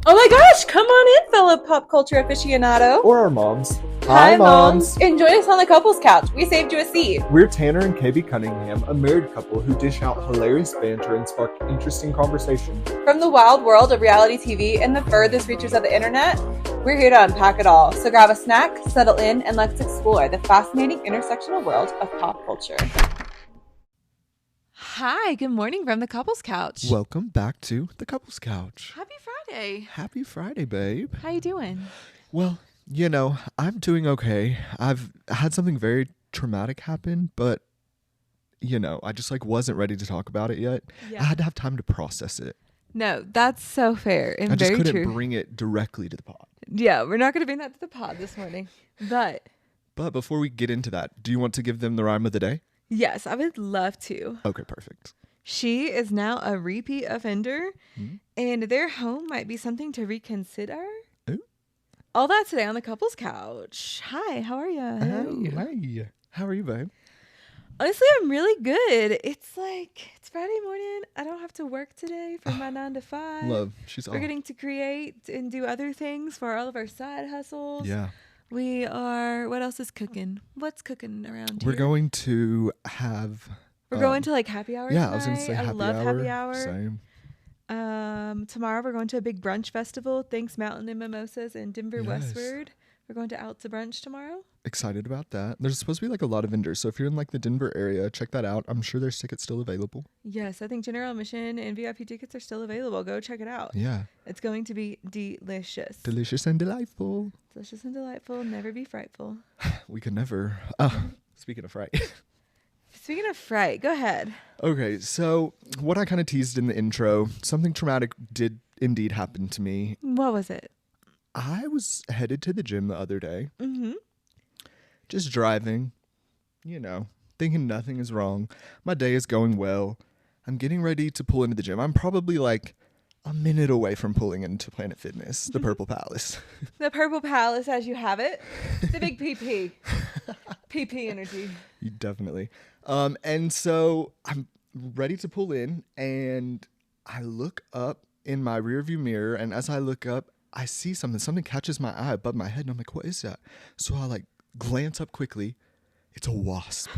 Oh my gosh, come on in, fellow pop culture aficionado. Or our moms. Hi, moms. And join us on the couples couch. We saved you a seat. We're Tanner and KB Cunningham, a married couple who dish out hilarious banter and spark interesting conversation. From the wild world of reality TV and the furthest reaches of the internet, we're here to unpack it all. So grab a snack, settle in, and let's explore the fascinating intersectional world of pop culture. Hi, good morning from the couples couch. Welcome back to the couples couch. Happy Friday. Happy Friday, babe. How you doing? Well, you know, I'm doing okay. I've had something very traumatic happen, but, you know, I just wasn't ready to talk about it yet. Yeah. I had to have time to process it. No, that's so fair and I just very couldn't true. bring it directly to the pod. Yeah, we're not going to bring that to the pod this morning. But before we get into that, do you want to give them the rhyme of the day? yes, I would love to. Okay, perfect. She is now a repeat offender, and their home might be something to reconsider. Ooh. All that today on the couples couch. Hi, how are you? Hi. How are you, babe? Honestly, I'm really good. It's Friday morning. I don't have to work today for my 9 to 5. Love. She's We're off. getting to create and do other things for all of our side hustles. Yeah. We are, what else is cooking? What's cooking around here? We're going to have... We're going to happy hour Yeah, tonight. I was going to say happy hour. I love happy hour. Same. Tomorrow we're going to a big brunch festival. Thanks Mountain and Mimosas in Denver Yes. Westward. We're going out to brunch tomorrow. Excited about that. There's supposed to be a lot of vendors. So if you're in the Denver area, check that out. I'm sure there's tickets still available. Yes, I think general admission and VIP tickets are still available. Go check it out. Yeah. It's going to be delicious. Delicious and delightful. Delicious and delightful. Never be frightful. We could never. Speaking of fright. Speaking of fright, go ahead. Okay, so what I kind of teased in the intro, something traumatic did indeed happen to me. What was it? I was headed to the gym the other day. Mm-hmm. Just driving, thinking nothing is wrong. My day is going well. I'm getting ready to pull into the gym. I'm probably a minute away from pulling into Planet Fitness, the Purple Palace. The Purple Palace, as you have it. The big PP. PP energy. Definitely. And so I'm ready to pull in, and I look up in my rearview mirror, and as I look up, I see something catches my eye above my head, and I'm like, what is that? So I glance up quickly. It's a wasp.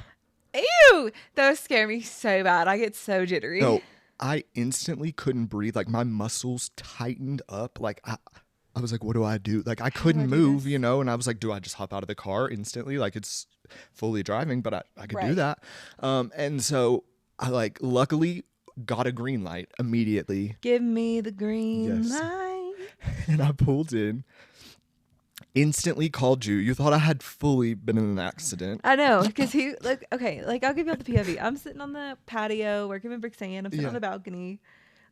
Ew! Those scare me so bad. I get so jittery. No, I instantly couldn't breathe. My muscles tightened up. I was like, what do I do? I couldn't move, and I was like, do I just hop out of the car instantly? It's fully driving, but I could do that. And so I luckily got a green light immediately. Give me the green light. And I pulled in, instantly called you. You thought I had fully been in an accident. I know, because I'll give you all the POV. I'm sitting on the patio working with Brixanne. I'm sitting on the balcony.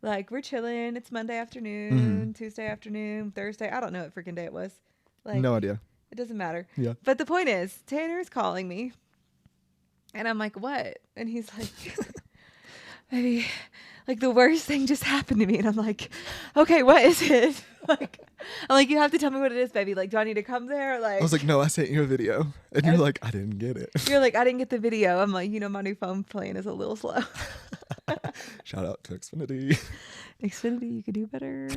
We're chilling. It's Monday afternoon, Tuesday afternoon, Thursday. I don't know what freaking day it was. No idea. It doesn't matter. Yeah. But the point is, Tanner's calling me. And I'm like, what? And he's like, maybe the worst thing just happened to me. And I'm like, okay, what is it? I'm like, you have to tell me what it is, baby. Do I need to come there? I was like, no, I sent you a video. And you're like, I didn't get it. You're like, I didn't get the video. I'm like, my new phone plan is a little slow. Shout out to Xfinity. Xfinity, you could do better.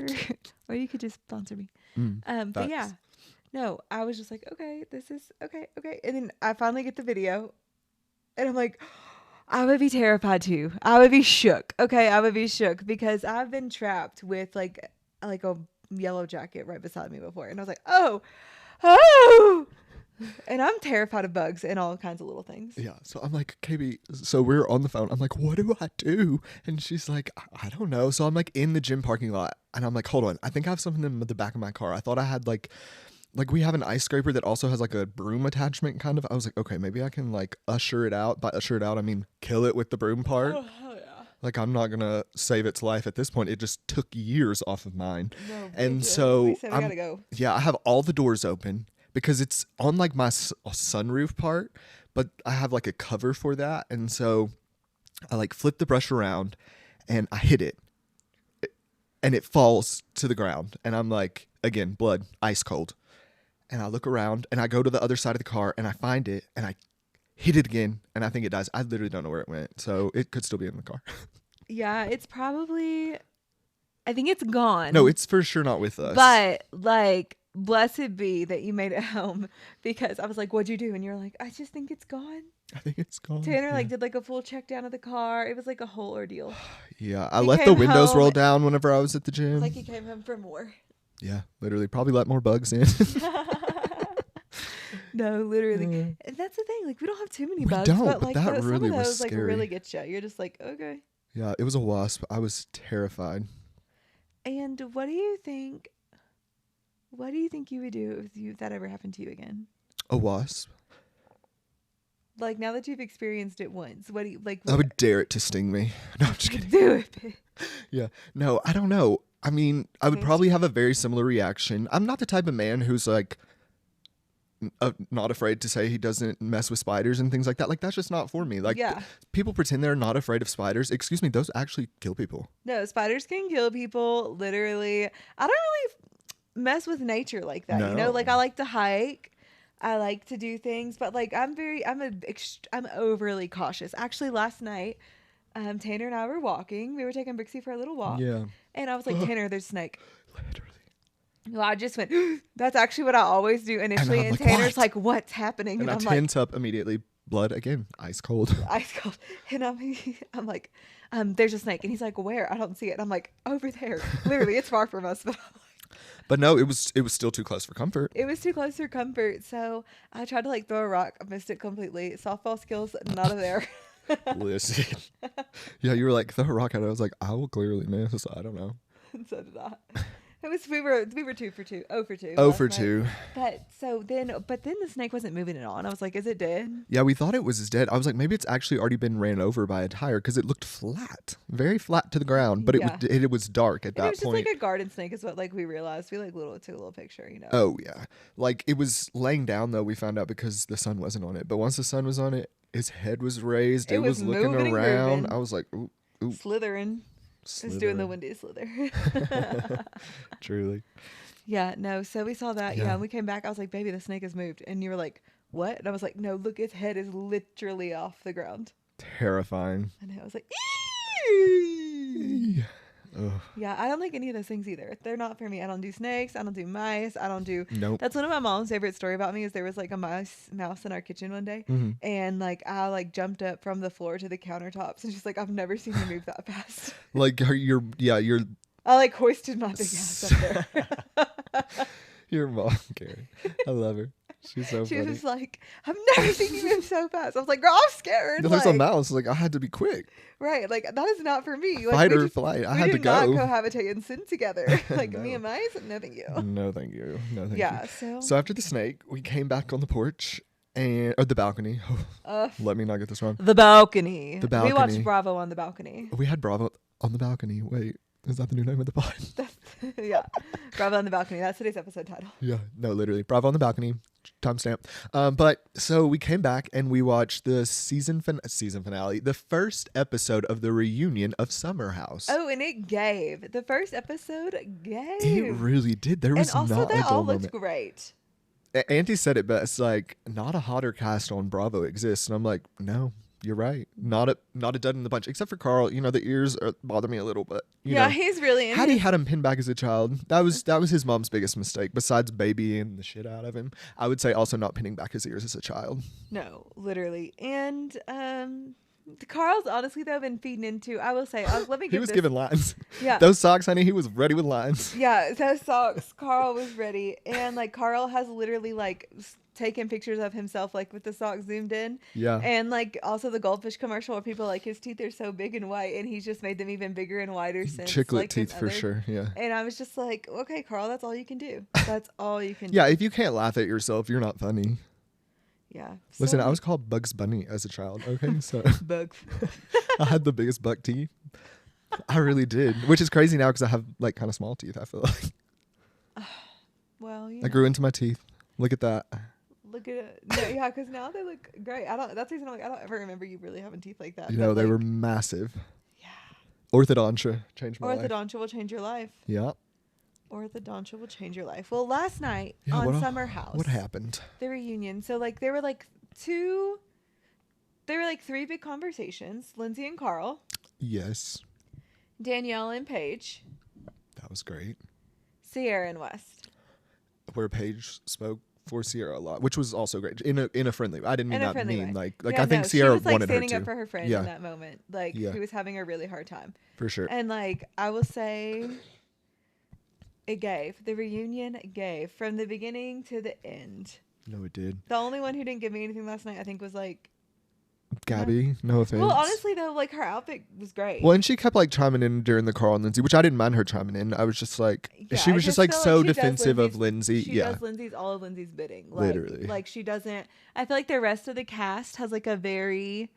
Or you could just sponsor me. But yeah. No, I was just like, okay, this is okay. And then I finally get the video. And I'm like, I would be terrified too. I would be shook. Okay, I would be shook because I've been trapped with a yellow jacket right beside me before. And I was like, oh. And I'm terrified of bugs and all kinds of little things. Yeah. So I'm like, KB, so we're on the phone. I'm like, what do I do? And she's like, I don't know. So I'm in the gym parking lot and I'm like, hold on. I think I have something in the back of my car. I thought I had we have an ice scraper that also has a broom attachment kind of. I was like, okay, maybe I can usher it out. By usher it out, I mean kill it with the broom part. Oh, hell yeah. I'm not going to save its life at this point. It just took years off of mine. No, and so we gotta go. Yeah, I have all the doors open because it's on my sunroof part, but I have a cover for that. And so I flip the brush around and I hit it and it falls to the ground. And I'm again, blood, ice cold. And I look around and I go to the other side of the car and I find it and I hit it again and I think it dies. I literally don't know where it went. So it could still be in the car. Yeah, it's probably I think it's gone. No, it's for sure not with us. But like, blessed be that you made it home, because I was like, what'd you do? And you're like, I just think it's gone. I think it's gone. Tanner like did like a full check down of the car. It was like a whole ordeal. Yeah, I let the windows roll down whenever I was at the gym. It was like he came home for more. Yeah, literally. Probably let more bugs in. No, literally. And that's the thing. Like, we don't have too many bugs. But like, that really some of those was scary. like really get you. You're just like, okay. Yeah, it was a wasp. I was terrified. And what do you think? What do you think you would do if that ever happened to you again? A wasp? Like, now that you've experienced it once, what do you like? I would dare it to sting me. No, I'm just kidding. Do it. Yeah. No, I don't know. I mean, I would probably have a very similar reaction. I'm not the type of man who's like not afraid to say he doesn't mess with spiders and things like that. Like, that's just not for me. Like, people pretend they're not afraid of spiders. Excuse me, those actually kill people. No, spiders can kill people. Literally. I don't really mess with nature like that. No. You know, like, I like to hike. I like to do things, but like I'm overly cautious. Actually, last night, Tanner and I were walking. We were taking Brixie for a little walk. Yeah. And I was like, Tanner, there's a snake. Literally. Well, I just went, that's actually what I always do initially. And Tanner's like, what's happening? And I tense up immediately. Blood again. Ice cold. Ice cold. And I'm like, there's a snake. And he's like, where? I don't see it. And I'm like, over there. Literally, it's far from us. But no, it was still too close for comfort. It was too close for comfort. So I tried to like throw a rock. I missed it completely. Softball skills, not there. Listen. Yeah, you were like, throw a rock at it. I was like, I will clearly miss. I don't know. And so did I. We were 2 for 2. 0 for 2. 0 for 2. But then the snake wasn't moving at all. And I was like, is it dead? Yeah, we thought it was dead. I was like, maybe it's actually already been ran over by a tire, because it looked flat, very flat to the ground. But it was dark at that point. It was just like a garden snake is what like we realized. We like took a little picture, you know. Oh yeah, like it was laying down though. We found out because the sun wasn't on it. But once the sun was on it, his head was raised. It was looking around. I was like, ooh, ooh. Slithering. It's doing the windy slither. Truly. Yeah, no. So we saw that. Yeah. And we came back. I was like, baby, the snake has moved. And you were like, what? And I was like, no, look, its head is literally off the ground. Terrifying. And I was like, ugh. Yeah, I don't like any of those things either. They're not for me. I don't do snakes. I don't do mice. I don't do. Nope. That's one of my mom's favorite story about me is there was like a mouse in our kitchen one day, and like I like jumped up from the floor to the countertops, and she's like, I've never seen her move that fast. Like you're. I like hoisted my big ass up there. Your mom, Karen. I love her. She's so funny. She was just like, I've never seen you move so fast. I was like, girl, I'm scared. There's a mouse. Like, I had to be quick. Right. Like, that is not for me. Like, fight or flight. I had to go. We did not cohabitate and sin together. Like, me and mice? No, thank you. No, thank you. No, thank you. Yeah, So after the snake, we came back on the porch. Or the balcony. Let me not get this wrong. The balcony. The balcony. We watched Bravo on the balcony. We had Bravo on the balcony. Wait. Is that the new name of the pod? Yeah. Bravo on the balcony. That's today's episode title. Yeah. No, literally. Bravo on the balcony. Timestamp. But so we came back and we watched the season finale, the first episode of the reunion of Summer House. Oh, and it gave. The first episode gave. It really did. There was and also not they a dull all moment. looked great. Auntie said it best, like, not a hotter cast on Bravo exists. And I'm like, no. You're right. Not a dud in the bunch, except for Carl. You know, the ears bother me a little, but you know, he's really. Hattie had him pinned back as a child. That was his mom's biggest mistake. Besides babying the shit out of him, I would say also not pinning back his ears as a child. No, literally, and Carl's honestly though been feeding into. I will say, let me give. He was giving lines. Yeah, those socks, honey. He was ready with lines. Yeah, those socks. Carl was ready, and like Carl has literally like taken pictures of himself like with the socks zoomed in. Yeah. And like also the goldfish commercial where people like his teeth are so big and white and he's just made them even bigger and whiter since chiclet like, teeth for sure. Yeah. And I was just like, okay, Carl, that's all you can do. That's all you can yeah, do. if you can't laugh at yourself, you're not funny. Yeah. Listen, I was called Bugs Bunny as a child. Okay, so Bugs. I had the biggest buck teeth. I really did, which is crazy now because I have like kind of small teeth. I feel like. Well, I grew into my teeth. Look at that. Look at it. No, yeah, because now they look great. That's the reason I'm like, I don't ever remember you really having teeth like that. You know, they like, were massive. Yeah. Orthodontia changed my life. Orthodontia will change your life. Yeah. Orthodontia will change your life. Well, last night on Summer House. What happened? The reunion. So like there were like 3 big conversations. Lindsay and Carl. Yes. Danielle and Paige. That was great. Ciara and West. Where Paige spoke for Ciara a lot, which was also great in a friendly. I didn't mean that mean way. like I think Ciara she was, like, wanted her standing to up for her friend in that moment, like who was having a really hard time. For sure. And like I will say, the reunion gave from the beginning to the end. No, it did. The only one who didn't give me anything last night, I think, was like Gabby. No offense. Well, honestly though, like her outfit was great. Well, and she kept like chiming in during the Carl and Lindsay, which I didn't mind her chiming in. I was just like, she was just like so defensive of Lindsay. She does Lindsay's all of Lindsay's bidding. Like, literally. Like she doesn't. I feel like the rest of the cast has like a very.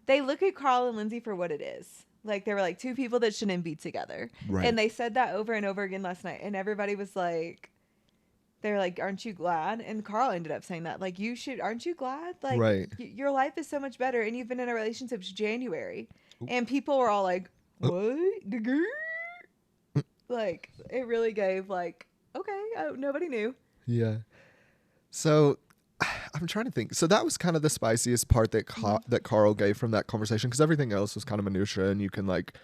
They look at Carl and Lindsay for what it is. Like they were like two people that shouldn't be together. Right. And they said that over and over again last night, and everybody was like. They're like, aren't you glad? And Carl ended up saying that. Like, aren't you glad? Like, right. Your life is so much better. And you've been in a relationship since January. Ooh. And people were all like, what? Like, it really gave, like, okay, nobody knew. Yeah. So, I'm trying to think. So, that was kind of the spiciest part that that Carl gave from that conversation, because everything else was kind of minutia, and you can, like,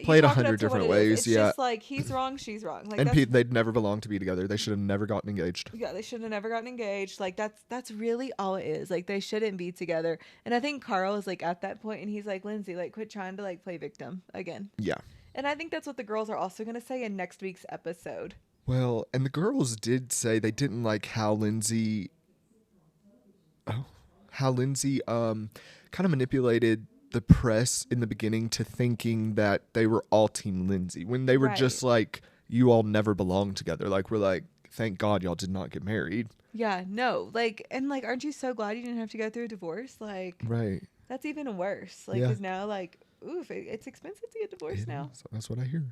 play it 100 different ways. It's just like, he's wrong, she's wrong. Like, and they'd never belonged to be together. They should have never gotten engaged. Yeah, they should have never gotten engaged. Like, that's really all it is. Like, they shouldn't be together. And I think Carl is, like, at that point, and he's like, Lindsay, like, quit trying to, like, play victim again. Yeah. And I think that's what the girls are also going to say in next week's episode. Well, and the girls did say they didn't like how Lindsay kind of manipulated the press in the beginning to thinking that they were all team Lindsay when they were just like, you all never belonged together. Like, we're like, thank God y'all did not get married. Yeah, no. Like, and like, aren't you so glad you didn't have to go through a divorce? Like, right. That's even worse. Like, because now, like, oof, it's expensive to get divorced now. So that's what I hear.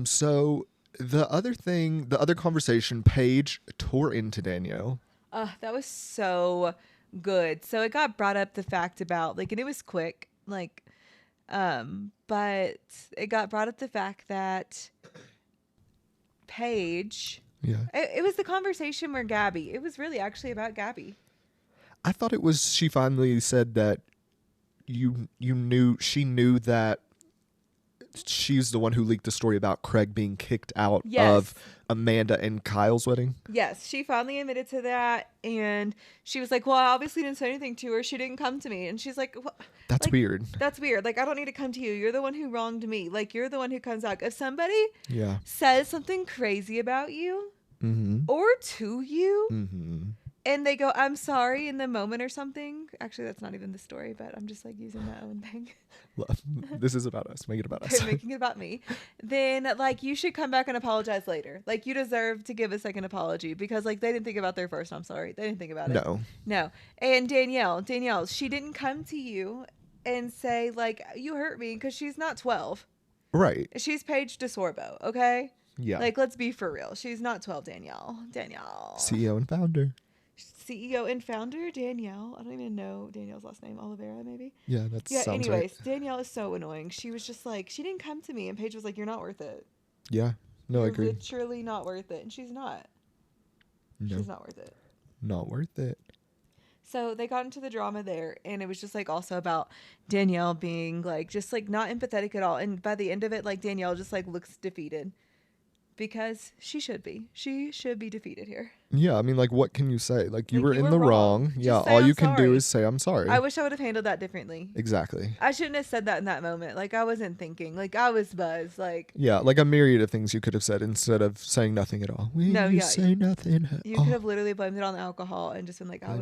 So the other conversation, Paige tore into Danielle. That was so good. So it got brought up the fact about, like, and it was quick, like, but it got brought up the fact that Paige, it was the conversation where Gabby, it was really actually about Gabby. I thought it was, she finally said that she knew that she's the one who leaked the story about Craig being kicked out of Amanda and Kyle's wedding. Yes, she finally admitted to that, and she was like, well, I obviously didn't say anything to her. She didn't come to me. And she's like, that's weird. That's weird. Like, I don't need to come to you. You're the one who wronged me. Like, you're the one who comes out. If somebody says something crazy about you or to you, and they go, I'm sorry in the moment or something. Actually, that's not even the story, but I'm just like using my own thing. This is about us. Make it about us. Making it about me. Then, like, you should come back and apologize later. Like, you deserve to give a second apology because, like, they didn't think about their first. I'm sorry. They didn't think about it. No. And Danielle, she didn't come to you and say, like, you hurt me because she's not 12. Right. She's Paige DeSorbo, okay? Yeah. Like, let's be for real. She's not 12, Danielle. CEO and founder. CEO and founder Danielle. I don't even know Danielle's last name. Oliviera, maybe. Yeah, sounds anyways, right. Danielle is so annoying. She was just like, she didn't come to me, and Paige was like, "You're not worth it." Yeah, no, I agree. You're literally not worth it, and she's not. No. She's not worth it. Not worth it. So they got into the drama there, and it was just like also about Danielle being like just like not empathetic at all. And by the end of it, like Danielle just like looks defeated. Because she should be. She should be defeated here. Yeah, I mean, like, what can you say? Like, you were in the wrong. Yeah, all you can do is say, I'm sorry. I wish I would have handled that differently. Exactly. I shouldn't have said that in that moment. Like, I wasn't thinking. Like, I was buzzed. Like, yeah, like a myriad of things you could have said instead of saying nothing at all. Say nothing at all. You could have literally blamed it on the alcohol and just been like, I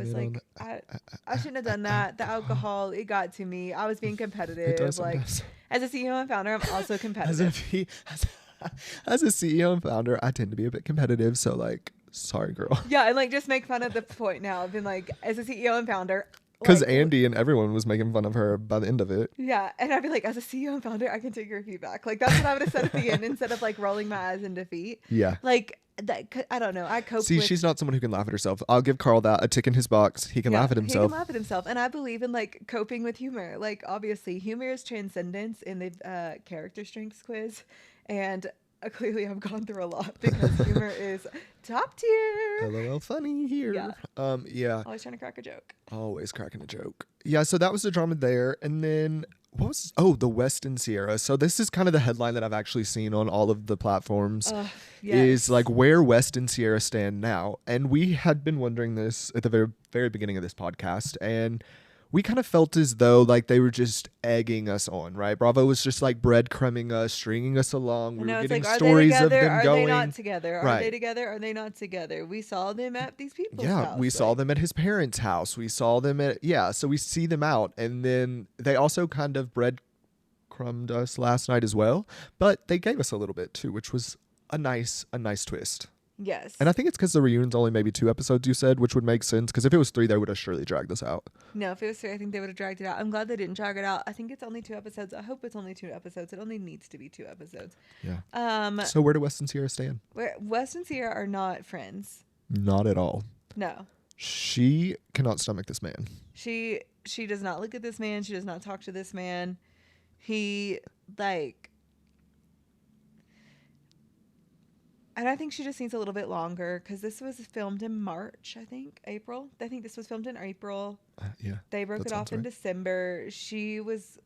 shouldn't have done that. The alcohol, it got to me. I was being competitive. It does like, sometimes. As a CEO and founder, I'm also competitive. As a CEO and founder, I tend to be a bit competitive, so like, sorry, girl. Yeah, and like just make fun of the point now. I've been like, as a CEO and founder, because like, Andy and everyone was making fun of her by the end of it. Yeah, and I'd be like, as a CEO and founder, I can take your feedback. Like that's what I would have said at the end instead of like rolling my eyes in defeat. Yeah, like that. I don't know. I cope. See, she's not someone who can laugh at herself. I'll give Carl that, a tick in his box. He can laugh at himself. He can laugh at himself, and I believe in like coping with humor. Like obviously, humor is transcendence in the character strengths quiz, and. Clearly, I've gone through a lot because humor is top tier. LOL funny here. Yeah. Always trying to crack a joke. Always cracking a joke. Yeah, so that was the drama there. And then the West and Ciara. So this is kind of the headline that I've actually seen on all of the platforms. Yes. Is like where West and Ciara stand now. And we had been wondering this at the very, very beginning of this podcast, and we kind of felt as though like they were just egging us on, right? Bravo was just like breadcrumbing us, stringing us along. We were getting stories of them going. Are they not together? Are they together? Are they not together? We saw them at these people's house. Yeah, we saw them at his parents' house. We saw them at, so we see them out. And then they also kind of breadcrumbed us last night as well. But they gave us a little bit too, which was a nice twist. Yes. And I think it's because the reunion's only maybe 2 episodes, you said, which would make sense. Because if it was 3, they would have surely dragged this out. No, if it was 3, I think they would have dragged it out. I'm glad they didn't drag it out. I think it's only 2 episodes. I hope it's only 2 episodes. It only needs to be 2 episodes. Yeah. So where do West and Ciara stand? West and Ciara are not friends. Not at all. No. She cannot stomach this man. She does not look at this man. She does not talk to this man. He, like... And I think she just needs a little bit longer because this was filmed in March, April. I think this was filmed in April. Yeah. They broke it off in December. She was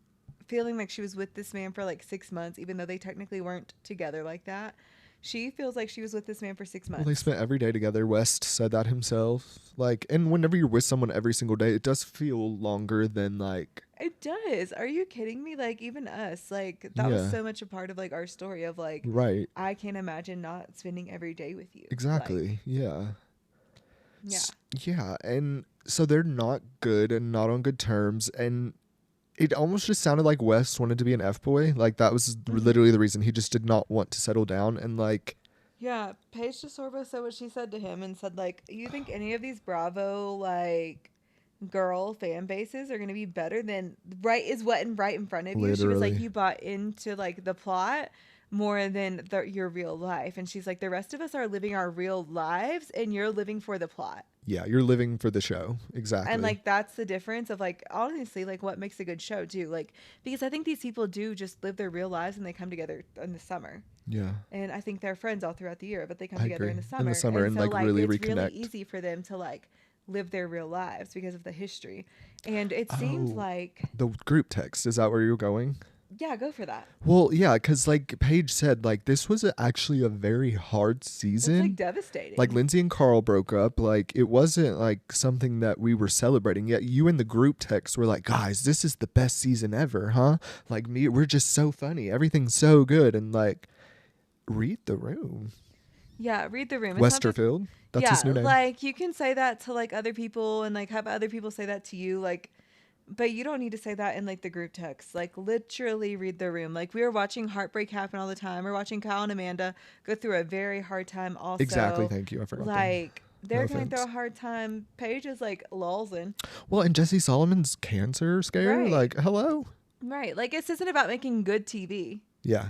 feeling like she was with this man for like 6 months, even though they technically weren't together like that. She feels like she was with this man for 6 months. Well, they spent every day together. West said that himself. Like, and whenever you're with someone every single day, it does feel longer than like. It does. Are you kidding me? Like, even us, like, that was so much a part of like our story of like, right. I can't imagine not spending every day with you. Exactly. Like, yeah. Yeah. Yeah. And so they're not good and not on good terms. And it almost just sounded like West wanted to be an F-boy. Like, that was literally the reason. He just did not want to settle down. And, like... Yeah, Paige DeSorbo said what she said to him and said, like, you think any of these Bravo, like, girl fan bases are going to be better than right in front of you? Literally. She was like, you bought into, like, the plot more than your real life. And she's like, the rest of us are living our real lives and you're living for the plot. Yeah, you're living for the show. Exactly. And like that's the difference of like honestly like what makes a good show too. Like because I think these people do just live their real lives and they come together in the summer. Yeah. And I think they're friends all throughout the year, but they come together in the summer. In the summer and so, like really it's reconnect. It's really easy for them to like live their real lives because of the history. And it seems like the group text, is that where you're going? Yeah, go for that. Well, yeah, because like Paige said, like this was actually a very hard season. It's like devastating. Like Lindsay and Carl broke up. Like it wasn't like something that we were celebrating. Yet you in the group text were like, guys, this is the best season ever, huh? Like we're just so funny. Everything's so good. And like, read the room. Yeah, read the room. Westerfield. That's his new name. Like you can say that to like other people and like have other people say that to you. Like, but you don't need to say that in like the group text. Like literally read the room. Like we were watching heartbreak happen all the time. We're watching Kyle and Amanda go through a very hard time also. Exactly. Thank you. I forgot. Like they're going through a hard time. Paige is like lulzing. Well, and Jesse Solomon's cancer scare. Right. Like hello. Right. Like this isn't about making good TV. Yeah.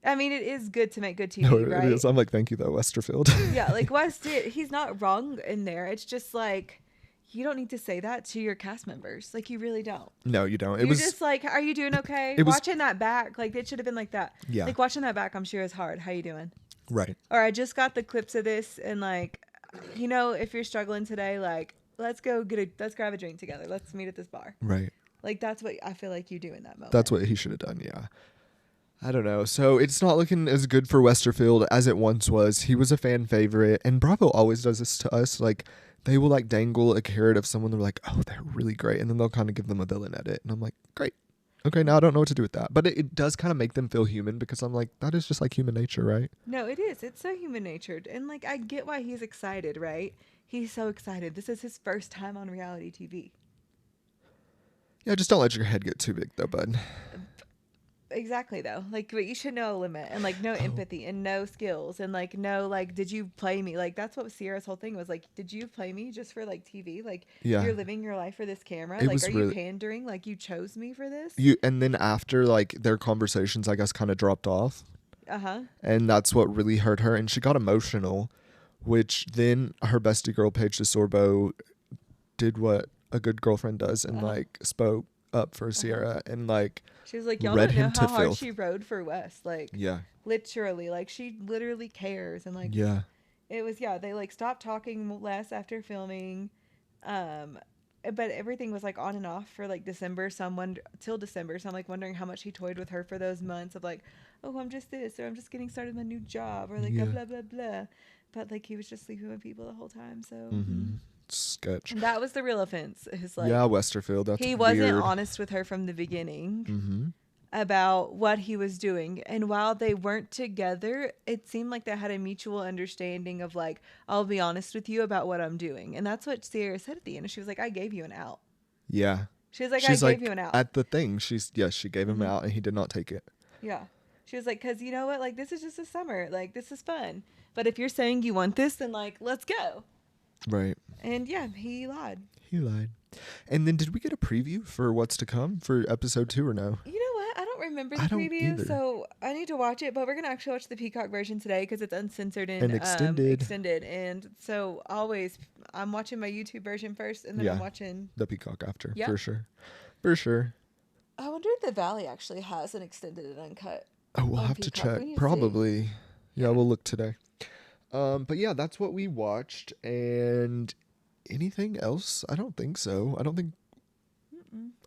I mean, it is good to make good TV, no, right? It is. I'm like, thank you though, Westerfield. Yeah. Like West, he's not wrong in there. It's just like, you don't need to say that to your cast members. Like, you really don't. No, you don't. You're just like, are you doing okay? Watching that back, like, it should have been like that. Yeah. Like, watching that back, I'm sure is hard. How you doing? Right. Or I just got the clips of this, and, like, you know, if you're struggling today, like, let's grab a drink together. Let's meet at this bar. Right. Like, that's what I feel like you do in that moment. That's what he should have done, yeah. I don't know. So it's not looking as good for Westerfield as it once was. He was a fan favorite, and Bravo always does this to us. Like, they will like dangle a carrot of someone. They're like, oh, they're really great. And then they'll kind of give them a villain edit. And I'm like, great. Okay, now I don't know what to do with that. But it does kind of make them feel human because I'm like, that is just like human nature, right? No, it is. It's so human natured. And like, I get why he's excited, right? He's so excited. This is his first time on reality TV. Yeah, just don't let your head get too big though, bud. Exactly though. Like, but you should know a limit and like no empathy and no skills and like no like, did you play me? Like that's what Ciara's whole thing was like. Did you play me just for like TV? Like you're living your life for this camera. Like are you pandering? Like you chose me for this? And then after like their conversations, I guess kind of dropped off. Uh-huh. And that's what really hurt her, and she got emotional, which then her bestie girl Paige DeSorbo did what a good girlfriend does and like spoke up for Ciara and like she was like, y'all don't know how hard she rode for West. Like literally, like she literally cares and like it was they like stopped talking less after filming, and but everything was like on and off for like December. Till December. So I'm like wondering how much he toyed with her for those months of like, oh, I'm just this, or I'm just getting started on a new job, or like blah blah blah. But like he was just sleeping with people the whole time. So sketch. And that was the real offense. His like Westerfield. That's he weird. wasn't honest with her from the beginning about what he was doing. And while they weren't together, it seemed like they had a mutual understanding of like, I'll be honest with you about what I'm doing. And that's what Ciara said at the end. She was like, I gave you an out. Yeah. She was like, I gave you an out. At the thing, she gave him out and he did not take it. Yeah. She was like, because you know what? Like, this is just a summer. Like, this is fun. But if you're saying you want this, then like, let's go. Right. And yeah, he lied. And then did we get a preview for what's to come for episode 2 or no? You know what? I don't remember the preview, so I need to watch it. But we're gonna actually watch the Peacock version today because it's uncensored and extended. And so I'm watching my YouTube version first, and then I'm watching the Peacock after. Yep. For sure. I wonder if the Valley actually has an extended and uncut. Oh, we'll have to check. Probably. Yeah, we'll look today. But yeah, that's what we watched. And anything else? I don't think so.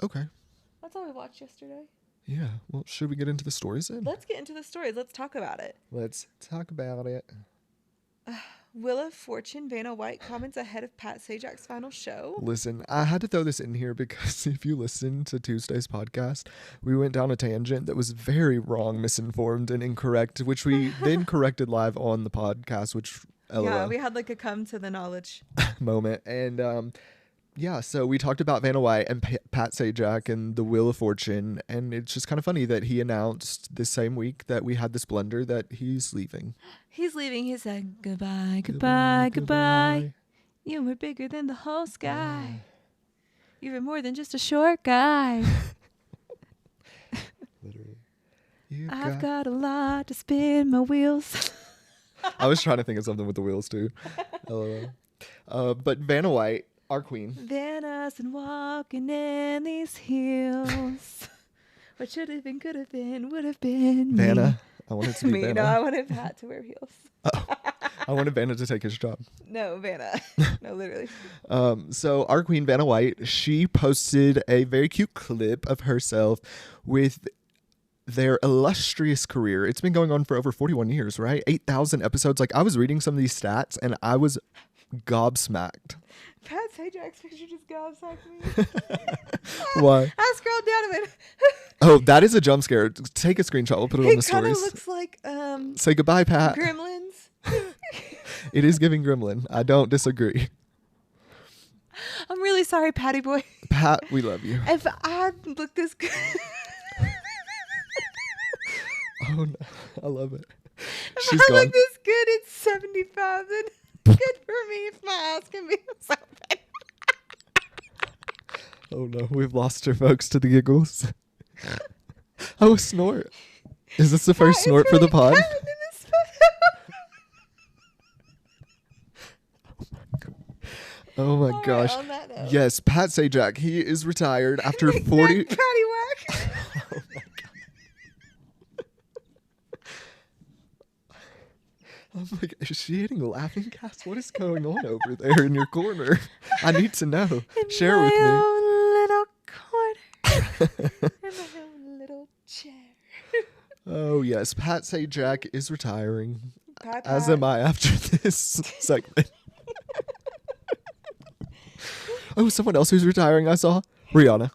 Okay. That's all we watched yesterday. Yeah. Well, should we get into the stories then? Let's get into the stories. Let's talk about it. Wheel of Fortune, Vanna White comments ahead of Pat Sajak's final show. Listen, I had to throw this in here because if you listen to Tuesday's podcast, we went down a tangent that was very wrong, misinformed, and incorrect, which we then corrected live on the podcast, which LOL. Yeah, we had like a come to the knowledge moment. And so we talked about Vanna White and Pat Sajak and the Wheel of Fortune, and it's just kind of funny that he announced this same week that we had this blunder that he's leaving. He's leaving. He said, goodbye, goodbye, goodbye. You were bigger than the whole sky. You were more than just a short guy. Literally. I've got a lot to spin my wheels. I was trying to think of something with the wheels too. But Vanna White, our queen. Vanna's been walking in these heels. What should have been, could have been, would have been Vanna. Me. I wanted to be Vanna. No, I wanted Pat to wear heels. I wanted Vanna to take his job. No, Vanna. No, literally. So our queen, Vanna White, she posted a very cute clip of herself with their illustrious career. It's been going on for over 41 years, right? 8,000 episodes. Like, I was reading some of these stats and I was gobsmacked. Pat Sajak's picture just gobsmacked me. Why? I scrolled down a minute. Oh, that is a jump scare. Take a screenshot. We'll put it on the stories. It kind of looks like say goodbye, Pat. Gremlins. It is giving Gremlin. I don't disagree. I'm really sorry, Patty boy. Pat, we love you. If I look this good. Oh no, I love it. If I look this good, it's 75. Then good for me if my ass can be so bad. Oh no, we've lost her, folks, to the giggles. Oh, a snort. Is this the first snort for the pod? Oh my gosh. Yes, Pat Sajak. He is retired after 40. Patty whack. Oh my god. I'm like, is she hitting laughing gas? What is going on over there in your corner? I need to know. Share with me. Own little corner. In my own little chair. Oh yes, Pat Sajak is retiring. Pat. As am I after this segment. Oh, someone else who's retiring I saw? Rhianna.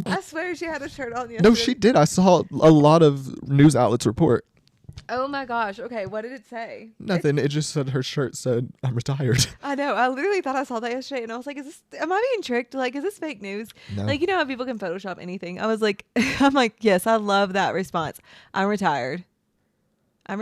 I swear she had a shirt on yesterday. No, she did. I saw a lot of news outlets report. Oh my gosh. Okay, what did it say? Nothing. It just said her shirt said, I'm retired. I know. I literally thought I saw that yesterday and I was like, am I being tricked? Like, is this fake news? No. Like, you know how people can Photoshop anything? I was like, yes, I love that response. I'm retired. I'm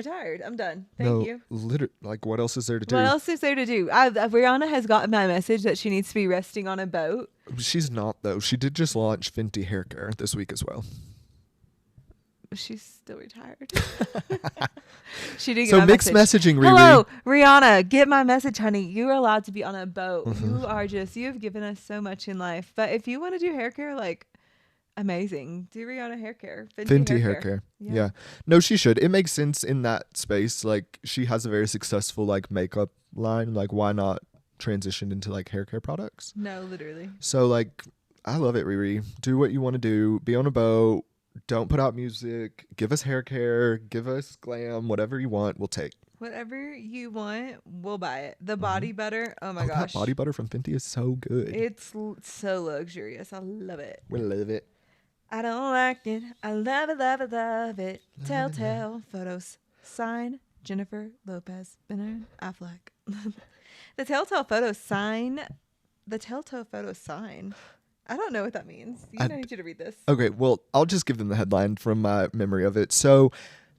done. Thank you. Literally, like, what else is there to do? What else is there to do? Rhianna has gotten my message that she needs to be resting on a boat. She's not, though. She did just launch Fenty hair care this week as well. She's still retired. She did get so my mixed messaging, Riri. Hello, Rhianna. Get my message, honey. You are allowed to be on a boat. Mm-hmm. You have given us so much in life. But if you want to do hair care, like, amazing. Do Rhianna hair care. Fenty hair care. Yeah. No, she should. It makes sense in that space. Like, she has a very successful, like, makeup line. Like, why not transitioned into like hair care products. No, literally. So like, I love it, Riri. Do what you want to do. Be on a boat. Don't put out music. Give us hair care. Give us glam. Whatever you want, we'll take. Whatever you want, we'll buy it. The body butter, oh my gosh. That body butter from Fenty is so good. It's so luxurious. I love it. We love it. I don't like it. I love it, love it, love it. Telltale photos. Sign Jennifer Lopez. Ben Affleck. The telltale photo sign. The telltale photo sign. I don't know what that means. I need you to read this. Okay, well, I'll just give them the headline from my memory of it. So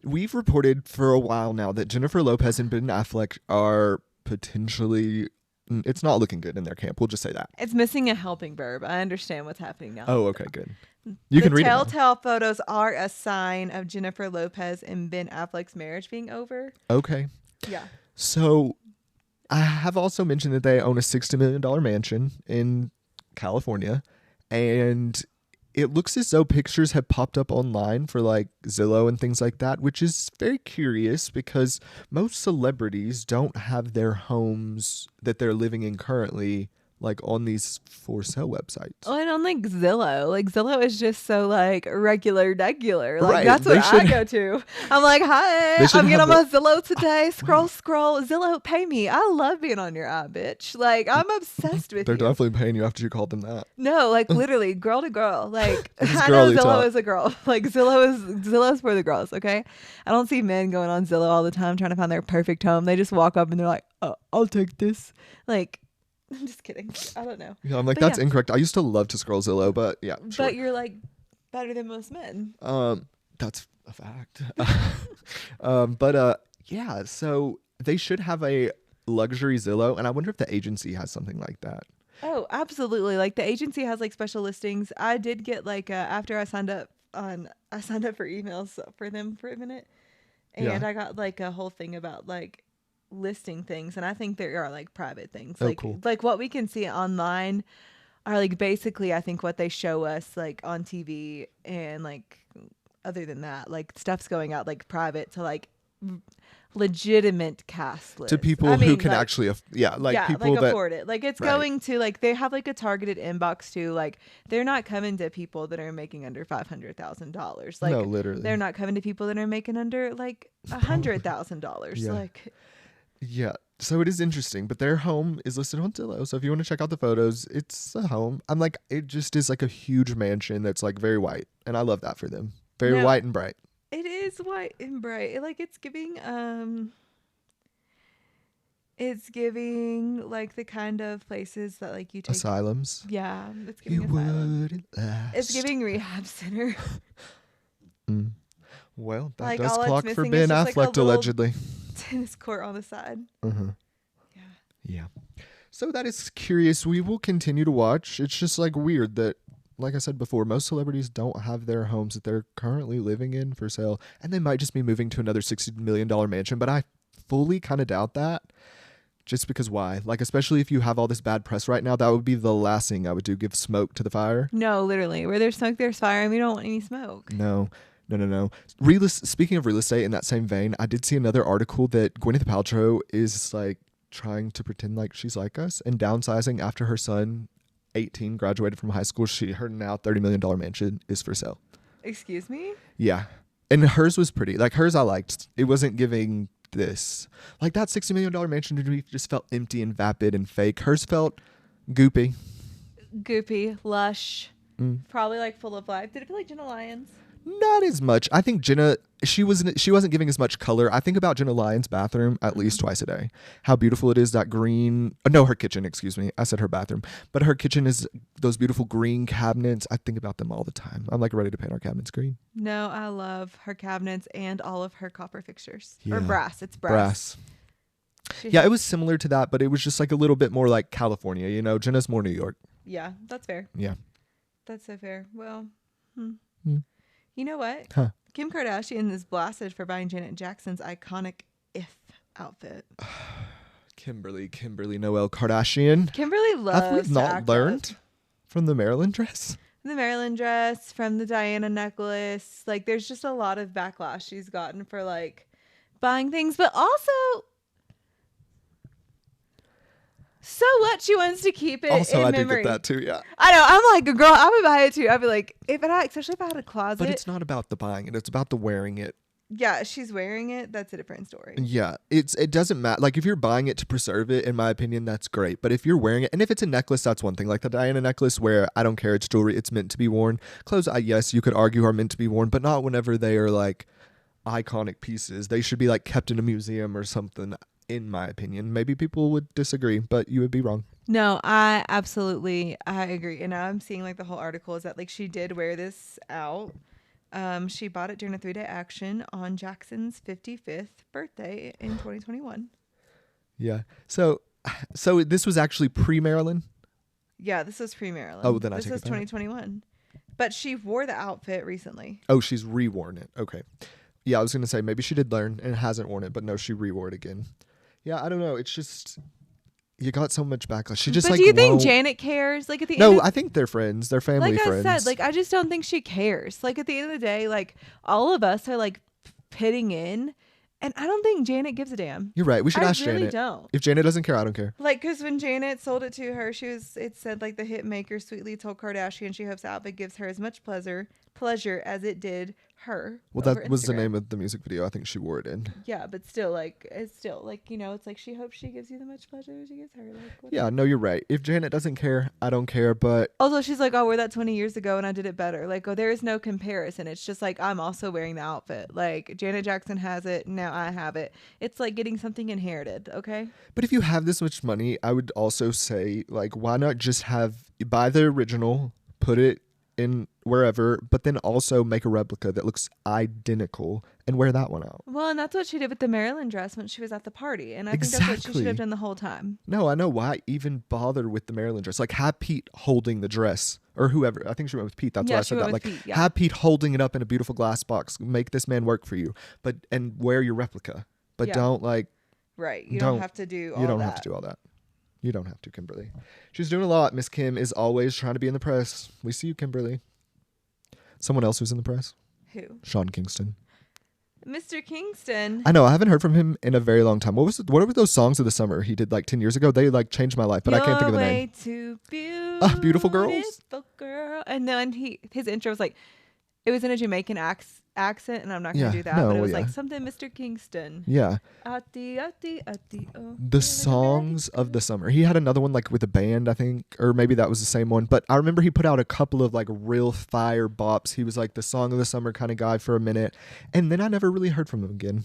we've reported for a while now that Jennifer Lopez and Ben Affleck are potentially, it's not looking good in their camp. We'll just say that. It's missing a helping verb. I understand what's happening now. Oh, okay, good. You can read it. The telltale photos are a sign of Jennifer Lopez and Ben Affleck's marriage being over. Okay. Yeah. So I have also mentioned that they own a $60 million mansion in California, and it looks as though pictures have popped up online for like Zillow and things like that, which is very curious because most celebrities don't have their homes that they're living in currently like on these for sale websites. Oh, and on like Zillow. Like Zillow is just so like regular, degular. Like Right, that's what I go to. I'm like, hi, I'm getting on my Zillow today. Scroll. Zillow, pay me. I love being on your app, bitch. Like I'm obsessed with They're you. definitely paying you after you called them that. No, like literally girl to girl. Like It's I know girly Zillow talk. is a girl. Like Zillow's for the girls, okay? I don't see men going on Zillow all the time trying to find their perfect home. They just walk up and they're like, oh, I'll take this. Like I'm just kidding. I don't know. Yeah, I'm like, But that's yeah. incorrect. I used to love to scroll Zillow, but yeah, sure. But you're like better than most men. That's a fact. Yeah, so they should have a luxury Zillow, and I wonder if the agency has something like that. Oh, absolutely. Like the agency has like special listings. I did get like after I signed up for emails for them for a minute, and Yeah. I got like a whole thing about like listing things, and I think there are like private things. Oh, like cool. like what we can see online are like basically I think what they show us like on TV, and like other than that, like stuff's going out like private to like legitimate cast lists. To people who can actually, people like that afford it. Like it's Right. going to like they have like a targeted inbox too. Like they're not coming to people that are making under $500,000. Like no, literally. they're not coming to people that are making under like $100,000. Yeah. Like Yeah. So it is interesting, but their home is listed on Zillow. So if you want to check out the photos, it's a home. I'm like, it just is like a huge mansion that's like very white. And I love that for them. Very No. white and bright. it is white and bright. Like it's giving like the kind of places that like you take. Asylums. Yeah, it's giving You asylum. wouldn't last. It's giving rehab center. Well, that Like, does all it's clock for missing Ben is just, like, a Affleck, little- allegedly. Tennis court on the side. Uh-huh. Yeah. Yeah. So that is curious. We will continue to watch. It's just like weird that, like I said before, most celebrities don't have their homes that they're currently living in for sale. And they might just be moving to another $60 million mansion. But I fully kind of doubt that. Just because why? Like, especially if you have all this bad press right now, that would be the last thing I would do. Give smoke to the fire. No, literally. Where there's smoke, there's fire, and we don't want any smoke. No. Speaking of real estate, in that same vein, I did see another article that Gwyneth Paltrow is like trying to pretend like she's like us and downsizing after her son, 18, graduated from high school. Her now $30 million mansion is for sale. Excuse me? Yeah. And hers was pretty. Like hers I liked. It wasn't giving this. Like that $60 million mansion to me just felt empty and vapid and fake. Hers felt goopy. Goopy, lush, probably like full of life. Did it feel like Jenna Lyons? Not as much. I think Jenna, she wasn't giving as much color. I think about Jenna Lyons' bathroom at least twice a day. How beautiful it is, that green. No, her kitchen, excuse me. I said her bathroom. But her kitchen is those beautiful green cabinets. I think about them all the time. I'm like ready to paint our cabinets green. No, I love her cabinets and all of her copper fixtures. Yeah. Or brass. It's brass. Yeah, it was similar to that, but it was just like a little bit more like California. You know, Jenna's more New York. Yeah, that's fair. Yeah. That's so fair. Well, You know what? Huh. Kim Kardashian is blasted for buying Janet Jackson's iconic "If" outfit. Kimberly Noel Kardashian. Kimberly loves Have we to not act learned up. from the Maryland dress? The Maryland dress, from the Diana necklace. Like, there's just a lot of backlash she's gotten for, like, buying things. But also, so much she wants to keep it Also, in I memory. do get that too. Yeah. I know. I'm like, girl, I would buy it too. I'd be like, especially if I had a closet. But it's not about the buying it. It's about the wearing it. Yeah, if she's wearing it, that's a different story. Yeah, it doesn't matter. Like if you're buying it to preserve it, in my opinion, that's great. But if you're wearing it, and if it's a necklace, that's one thing. Like the Diana necklace, where I don't care, it's jewelry, it's meant to be worn. Clothes, yes, you could argue are meant to be worn, but not whenever they are like iconic pieces. They should be like kept in a museum or something. In my opinion, maybe people would disagree, but you would be wrong. No, I agree. And now I'm seeing like the whole article is that like she did wear this out. She bought it during a 3-day action on Jackson's 55th birthday in 2021. Yeah. So this was actually pre-Marilyn? Yeah, this was pre-Marilyn. Oh, then this was 2021. But she wore the outfit recently. Oh, she's reworn it. Okay. Yeah, I was going to say maybe she did learn and hasn't worn it, but no, she rewore it again. Yeah, I don't know. It's just... You got so much backlash. She just but do you think Janet cares? Like at the end I think they're friends. They're family friends. Like I said, like I just don't think she cares. Like at the end of the day, like all of us are like pitting in, and I don't think Janet gives a damn. You're right. We should ask Janet. I really Janet. don't. If Janet doesn't care, I don't care. Like because when Janet sold it to her, it said like the hit maker sweetly told Kardashian she hopes the outfit gives her as much pleasure as it did her. Well, that was the name of the music video. I think she wore it in. Yeah, but still, like, it's still, like, you know, it's like she hopes she gives you the much pleasure as she gives her. Like, yeah, no, you're right. If Janet doesn't care, I don't care, but... Although she's like, I wore that 20 years ago and I did it better. Like, there is no comparison. It's just like, I'm also wearing the outfit. Like, Janet Jackson has it, now I have it. It's like getting something inherited, okay? But if you have this much money, I would also say, like, why not just buy the original, put it in wherever, but then also make a replica that looks identical and wear that one out. Well, and that's what she did with the Marilyn dress when she was at the party, and I think that's what she should have done the whole time. No, I know. Why even bother with the Marilyn dress? Like, have Pete holding the dress, or whoever. I think she went with Pete. That's why I said that. Like, Pete, have Pete holding it up in a beautiful glass box. Make this man work for you, and wear your replica. But don't like. Right, you don't have to do all that. You don't have to do all that. You don't have to, Kimberly. She's doing a lot. Miss Kim is always trying to be in the press. We see you, Kimberly. Someone else who's in the press? Who? Sean Kingston. Mr. Kingston. I know. I haven't heard from him in a very long time. What were those songs of the summer he did like 10 years ago? They like changed my life, but I can't think of the name. Too Beautiful Girls. Beautiful girl. And then his intro was like, it was in a Jamaican accent, and I'm not going to do that, but it was like something Mr. Kingston. Yeah. Ati, ati, ati, oh. The songs of the summer. He had another one like with a band, I think, or maybe that was the same one. But I remember he put out a couple of like real fire bops. He was like the song of the summer kind of guy for a minute. And then I never really heard from him again.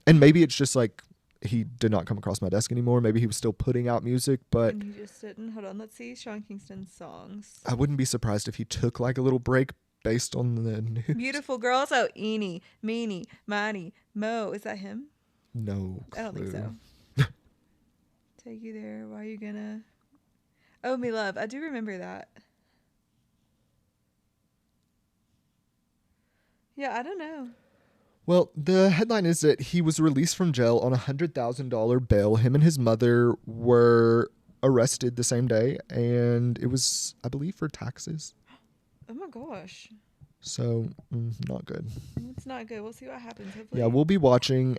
And maybe it's just like he did not come across my desk anymore. Maybe he was still putting out music, but... And he just didn't. Hold on, let's see Sean Kingston's songs. I wouldn't be surprised if he took like a little break based on the news. Beautiful Girl. So Eenie, Meenie, Miny, Mo. Is that him? No clue. I don't think so. Take you there. Why are you gonna... Oh, Me Love. I do remember that. Yeah, I don't know. Well, the headline is that he was released from jail on $100,000 bail. Him and his mother were arrested the same day, and it was, I believe, for taxes. Oh my gosh. So, not good. It's not good. We'll see what happens. Hopefully. Yeah, we'll be watching.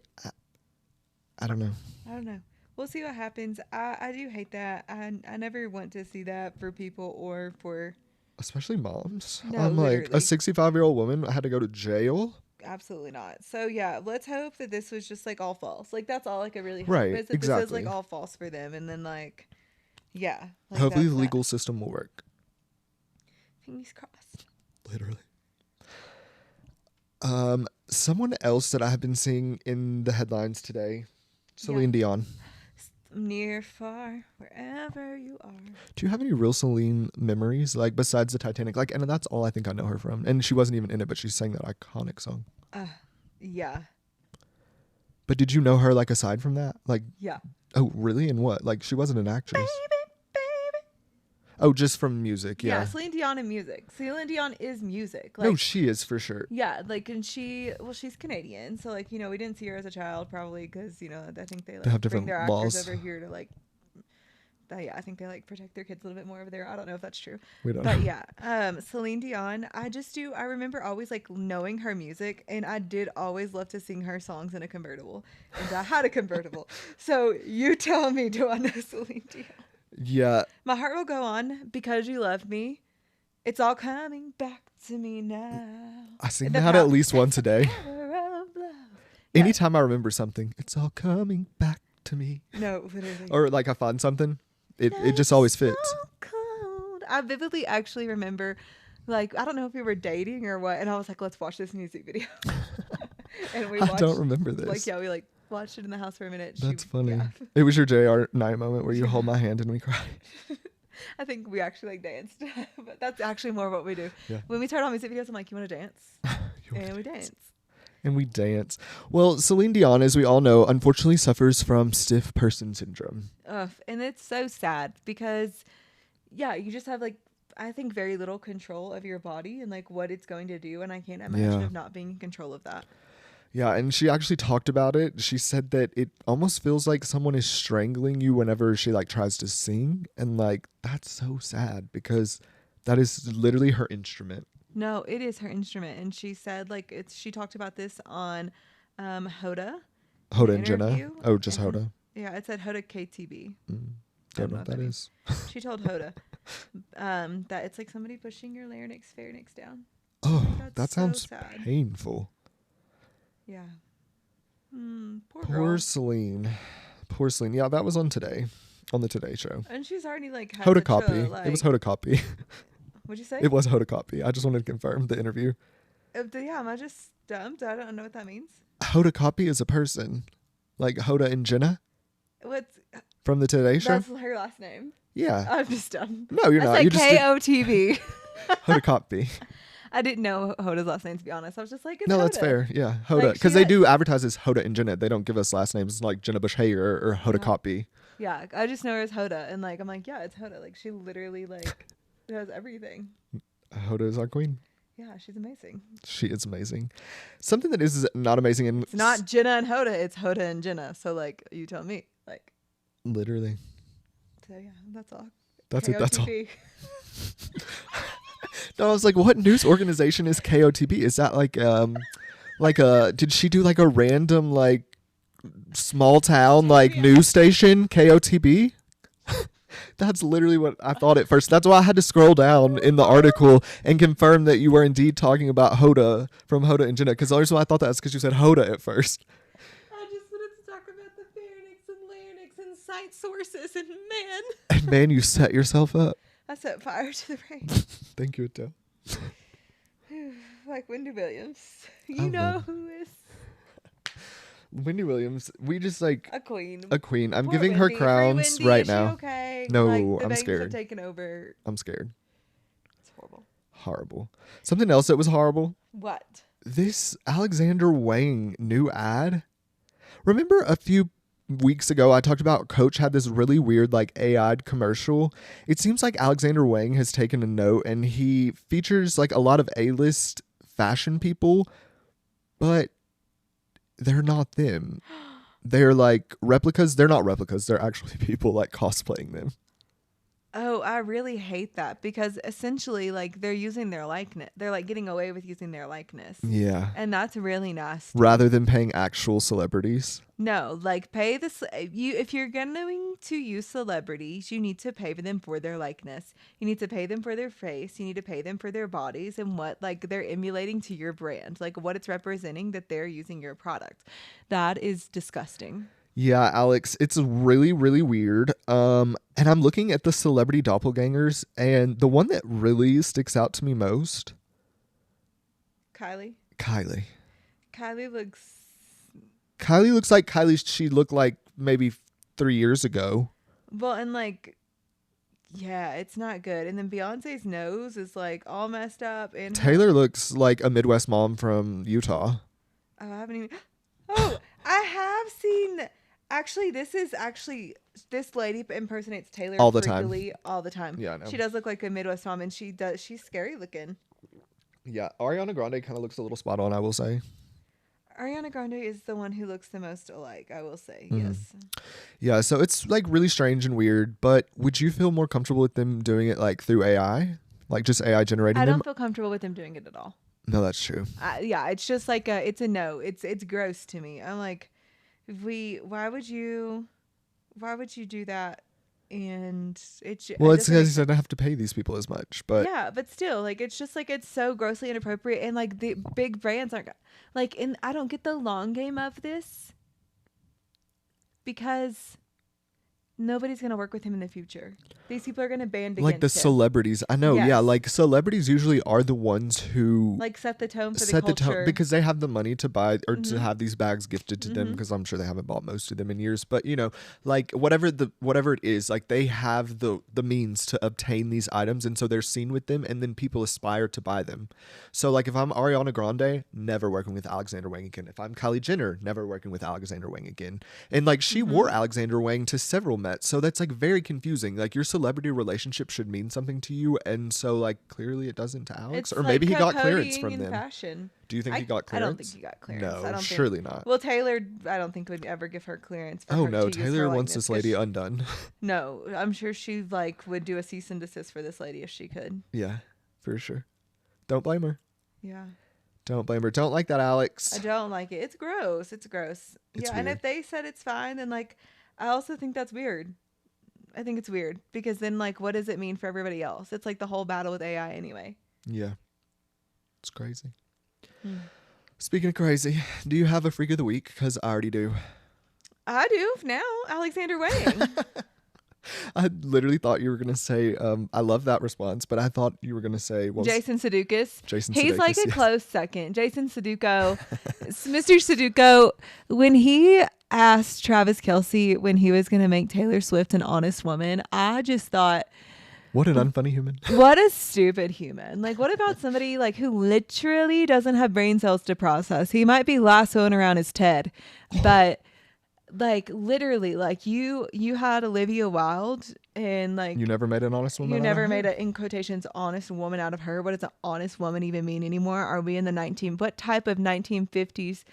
I don't know. We'll see what happens. I do hate that. I never want to see that for people or for... Especially moms. No, I'm literally. like, a 65-year-old woman had to go to jail? Absolutely not. So, yeah, let's hope that this was just, like, all false. Like, that's all I could really hope. Right, is that exactly. This is, like, all false for them. And then, like, yeah. Like, hopefully the legal system will work. Fingers crossed. Literally. Someone else that I have been seeing in the headlines today, Celine Dion. Near, far, wherever you are. Do you have any real Celine memories, like besides the Titanic? Like, and that's all I think I know her from. And she wasn't even in it, but she sang that iconic song. Yeah. But did you know her like aside from that? Like, yeah. Oh, really? And what? Like, she wasn't an actress. Baby. Oh, just from music, yeah. Celine Dion and music. Celine Dion is music. Like, no, she is for sure. Yeah, like, and she's Canadian, so like, you know, we didn't see her as a child probably because, you know, I think they like bring their actors over here to like, I think they like protect their kids a little bit more over there. I don't know if that's true. We don't know. But yeah, Celine Dion, I remember always like knowing her music, and I did always love to sing her songs in a convertible, and I had a convertible. So you tell me, do I know Celine Dion? Yeah. My heart will go on because you love me. It's all coming back to me now. I sing that at least once a day. Yeah. Anytime I remember something, it's all coming back to me. No, literally. Or like I find something, it just always fits. So cold. I vividly actually remember, like, I don't know if we were dating or what, and I was like, let's watch this music video. And we watched, I don't remember this. Like, yeah, we like watched it in the house for a minute. That's funny. Yeah. It was your JR night moment where you hold my hand and we cry. I think we actually like danced, but that's actually more what we do. Yeah. When we turn on music videos, I'm like, you want to dance? And we dance. And we dance. Well, Celine Dion, as we all know, unfortunately suffers from stiff person syndrome. And it's so sad because, yeah, you just have like, I think very little control of your body and like what it's going to do. And I can't imagine of not being in control of that. Yeah, and she actually talked about it. She said that it almost feels like someone is strangling you whenever she like tries to sing. And like, that's so sad because that is literally her instrument. No, it is her instrument. And she said like she talked about this on HOTA. HOTA and JENNA? Oh, just HOTA? Yeah, it said HOTA KTB. Don't know what that is. She told HOTA that it's like somebody pushing your larynx, pharynx down. Oh, that sounds so painful. Yeah. Poor Celine. Poor Celine. Yeah, that was on Today. On the Today Show. And she's already like HOTA copy. It was HOTA copy. What'd you say? It was HOTA copy. I just wanted to confirm the interview. Yeah, am I just stumped? I don't know what that means. HOTA copy is a person. Like Hoda and JENNA. What's from the Today Show? That's her last name. Yeah. I'm just dumb. No, you're not. Like you just KOTB. HOTA copy. I didn't know Hoda's last name, to be honest. I was just like, it's no, HOTA. That's fair. Yeah, HOTA. Because they do advertise as HOTA and JENNA. They don't give us last names like Jenna Bush Hager or HOTA copy. Yeah, I just know her as HOTA. And like, I'm like, yeah, it's HOTA. Like, she literally like does everything. HOTA is our queen. Yeah, she's amazing. She is amazing. Something that is not amazing. And it's not JENNA and HOTA. It's HOTA and JENNA. So like, you tell me. Like, literally. So yeah, that's all. That's KOTB. it. That's all. No, I was like, what news organization is KOTB? Is that like did she do like a random like small town like news station? KOTB? That's literally what I thought at first. That's why I had to scroll down in the article and confirm that you were indeed talking about HOTA from HOTA and JENNA. Because the reason why I thought that is because you said HOTA at first. I just wanted to talk about the pharynx and larynx and sight sources and man. And man, you set yourself up. I set fire to the brain. Thank you, Adele. Like Wendy Williams. You know who is? Wendy Williams. We just like a queen. A queen. I'm Poor giving Wendy. her crowns Wendy, right is now. She okay? No, like, the I'm scared. scared. Have taken over. I'm scared. It's horrible. Horrible. Something else that was horrible. What? This Alexander Wang new ad. Remember a few weeks ago I talked about Coach had this really weird like AI'd commercial. It seems like Alexander Wang has taken a note and he features like a lot of A-list fashion people, but they're not them. They're like replicas. They're not replicas. They're actually people like cosplaying them. Oh, I really hate that because essentially like they're using their likeness. They're like getting away with using their likeness. Yeah. And that's really nasty. Rather than paying actual celebrities. No, like pay if you're going to use celebrities, you need to pay them for their likeness. You need to pay them for their face. You need to pay them for their bodies and what like they're emulating to your brand, like what it's representing that they're using your product. That is disgusting. Yeah, Alex, it's really, really weird. And I'm looking at the celebrity doppelgangers, and the one that really sticks out to me most. Kylie looks like Kylie she looked like maybe 3 years ago. Well, and like, yeah, it's not good. And then Beyonce's nose is like all messed up. And Taylor looks like a Midwest mom from Utah. Oh, I haven't even. Oh, I have seen. Actually, this lady impersonates Taylor all the time. All the time. Yeah, I know. She does look like a Midwest mom, and she's scary looking. Yeah, Ariana Grande kind of looks a little spot on, I will say. Ariana Grande is the one who looks the most alike, I will say. Yes. Yeah, so it's like really strange and weird, but would you feel more comfortable with them doing it like through AI? Like just AI generating them? I don't feel comfortable with them doing it at all. No, that's true. Yeah, it's just like it's a no. It's gross to me. I'm like, why would you do that and well, it's because he said I have to pay these people as much, but yeah, but still, like, it's just like it's so grossly inappropriate, and like the big brands aren't like, and I don't get the long game of this because nobody's gonna work with him in the future. These people are gonna band against like the him. celebrities. I know, yeah, like celebrities usually are the ones who like set the tone for the culture because they have the money to buy or to have these bags gifted to them, because I'm sure they haven't bought most of them in years. But you know, like whatever it is, like they have the means to obtain these items, and so they're seen with them, and then people aspire to buy them. So like if I'm Ariana Grande, never working with Alexander Wang again. If I'm Kylie Jenner, never working with Alexander Wang again. And like she wore Alexander Wang to several Mets, so that's like very confusing. Like your celebrity relationship should mean something to you, and so like clearly it doesn't to Alex. Or maybe he got clearance from them. Fashion. Do you think he got clearance? I don't think he got clearance. No, surely not. Well, Taylor, I don't think would ever give her clearance. For oh her no, to Taylor wants this lady undone. No, I'm sure she like would do a cease and desist for this lady if she could. Yeah, for sure. Don't blame her. Yeah. Don't blame her. Don't like that, Alex. I don't like it. It's gross. It's gross. It's yeah, weird. and if they said it's fine, then like, I also think that's weird. I think it's weird because then like, what does it mean for everybody else? It's like the whole battle with AI anyway. Yeah. It's crazy. Speaking of crazy, do you have a freak of the week? Because I already do. I do now. Alexander Wang. I literally thought you were going to say, I love that response, but I thought you were going to say, well, Jason Sudeikis. Jason He's Sudeikis, like a yes. close second. Jason Sudeikis. Mr. Sudeikis, when he asked Travis Kelce when he was going to make Taylor Swift an honest woman, I just thought, what an unfunny human. what a stupid human. Like, what about somebody like who literally doesn't have brain cells to process? He might be lassoing around his Ted, but like literally, like you had Olivia Wilde, and like you never made an honest woman. You never made an, in quotations, honest woman out of her. What does an honest woman even mean anymore? Are we in the what type of 1950s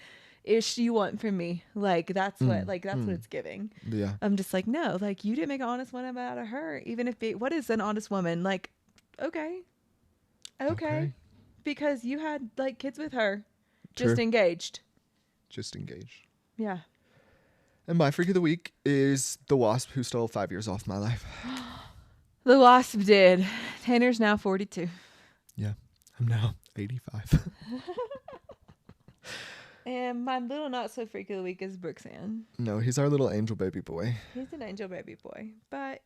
ish you want from me? Like that's what it's giving. Yeah. I'm just like, no, like you didn't make an honest woman out of her. Even if what is an honest woman? Like, okay. Because you had like kids with her. Just engaged. Yeah. And my freak of the week is the wasp who stole 5 years off my life. The wasp did. Tanner's now 42. Yeah. I'm now 85. And my little not so freak of the week is Brooksand. No, he's our little angel baby boy. He's an angel baby boy. But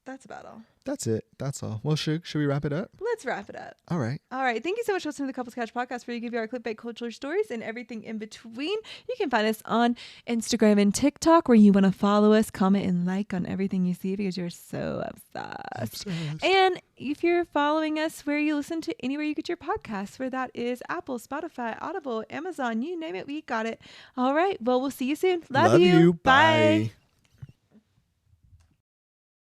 that's about all. That's it. That's all. Well, should we wrap it up? Let's wrap it up. All right. Thank you so much for listening to the Couples Couch podcast, where we give you our clickbait culture stories and everything in between. You can find us on Instagram and TikTok, where you want to follow us, comment, and like on everything you see because you're so obsessed. And if you're following us where you listen to anywhere you get your podcasts, where that is Apple, Spotify, Audible, Amazon, you name it, we got it. All right. Well, we'll see you soon. Love you. Bye.